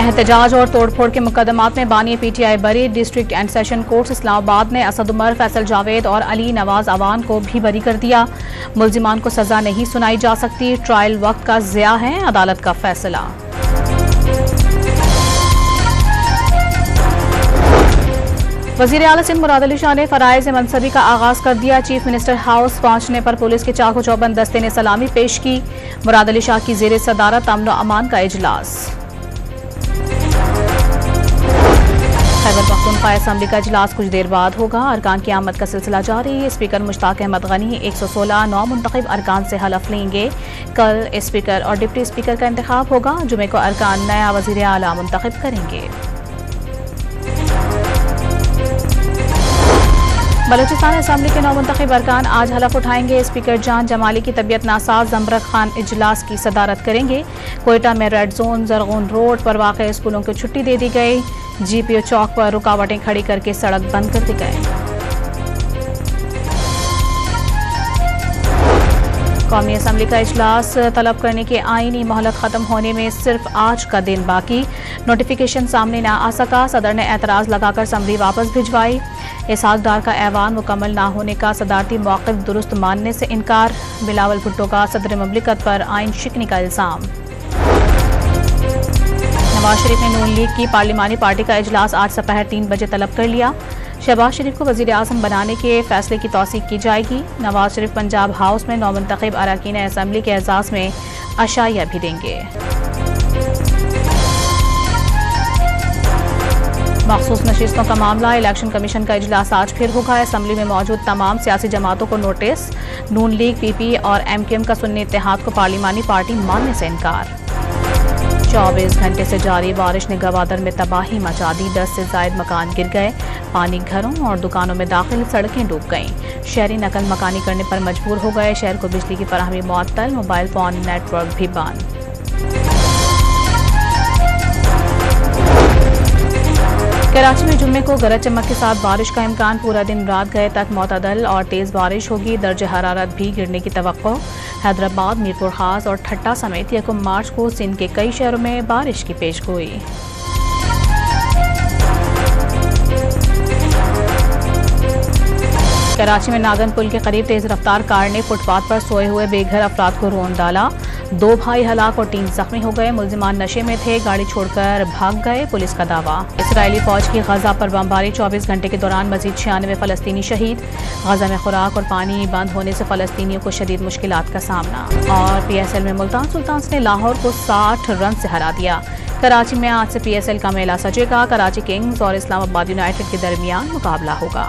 एहतजाज और तोड़फोड़ के मुकदमात में बानी पीटीआई बरी। District and session court Islamabad ने असद उमर, फैसल जावेद और अली नवाज अवान को भी बरी कर दिया। मुल्जिमान को सजा नहीं सुनाई जा सकती, ट्रायल वक्त का ज़िया है अदालत का फैसला। वज़ीर आला सिंध मुराद अली शाह ने फराइज़ मनसबी का आगाज कर दिया। चीफ मिनिस्टर हाउस पहुंचने पर पुलिस के चाको चौबंद दस्ते ने सलामी पेश की। मुराद अली शाह की ज़ेर सदारत अमन व अमान का इजलास। खैबर पख्तूनख्वा असेंबली का इजलास कुछ देर बाद होगा। अरकान की आमद का सिलसिला जारी है। स्पीकर मुश्ताक अहमद गनी 116 नौ मुंतखब अरकान से हलफ लेंगे। कल स्पीकर और डिप्टी स्पीकर का इंतखाब होगा। जुमे को अरकान नया वज़ीर आला मुंतखब करेंगे। बलूचिस्तान असेंबली के नौ मुंतखब अरकान आज हलफ उठाएंगे। स्पीकर जान जमाली की तबीयत नासाज, जमरक खान इजलास की सदारत करेंगे। कोयटा में रेड जोन जरगून रोड पर वाक़ स्कूलों को छुट्टी दे दी गई। जीपीओ चौक पर रुकावटें खड़ी करके सड़क बंद कर दी गई। कौमी असेंबली का इजलास तलब करने की आईनी मोहलत खत्म होने में सिर्फ आज का दिन बाकी। नोटिफिकेशन सामने न आ सका, सदर ने एतराज लगाकर समरी वापस भिजवाई। इसहाक डार का ऐवान मुकम्मल न होने का सदारती मौक़िफ़ दुरुस्त मानने से इनकार। बिलावल भुट्टो का सदर ममलिकत पर आइन शिकनी का इल्ज़ाम। नवाज शरीफ ने नून लीग की पार्लिमानी पार्टी का इजलास आज दोपहर 3 बजे तलब कर लिया। शहबाज शरीफ को वज़ीर आज़म बनाने के फैसले की तौसीक की जाएगी। नवाज शरीफ पंजाब हाउस में नौ मुंतखब अरकान असेंबली के एजाज़ में अशाइया भी देंगे। मखसूस नशिस्तों का मामला। इलेक्शन कमीशन का इजलास आज फिर होगा। असेंबली में मौजूद तमाम सियासी जमातों को नोटिस। नून लीग, पीपी और एमकेएम का सुन्नी इत्तेहाद को पार्लिमानी पार्टी मानने से इनकार। 24 घंटे से जारी बारिश ने गवादर में तबाही मचा दी। 10 से ज़ायद मकान गिर गए। पानी घरों और दुकानों में दाखिल, सड़कें डूब गईं। शहरी नकल मकानी करने पर मजबूर हो गए। शहर को बिजली की फराहमी मुअत्तल, मोबाइल फोन नेटवर्क भी बंद। कराची में जुम्मे को गरज चमक के साथ बारिश का इम्कान। पूरा दिन रात गए तक मोतदल और तेज़ बारिश होगी। दर्ज हरारत भी गिरने की तवक्को। हैदराबाद, मीरपुर खास और ठट्टा समेत 1 मार्च को सिंध के कई शहरों में बारिश की पेशगोई। कराची में नागन पुल के करीब तेज रफ्तार कार ने फुटपाथ पर सोए हुए बेघर अफराद को रोन डाला। 2 भाई हलाक और 3 जख्मी हो गए। मुल्जिमान नशे में थे, गाड़ी छोड़कर भाग गए, पुलिस का दावा। इसराइली फौज की गजा पर बमबारी। 24 घंटे के दौरान मजीद 96 फलस्तीनी शहीद। गजा में खुराक और पानी बंद होने से फलस्तीनियों को शदीद मुश्किलात का सामना। और PSL में मुल्तान सुल्तान्स ने लाहौर को 60 रन से हरा दिया। कराची में आज से PSL का मेला सजेगा। कराची किंग्स और इस्लामाबाद यूनाइटेड के दरमियान मुकाबला होगा।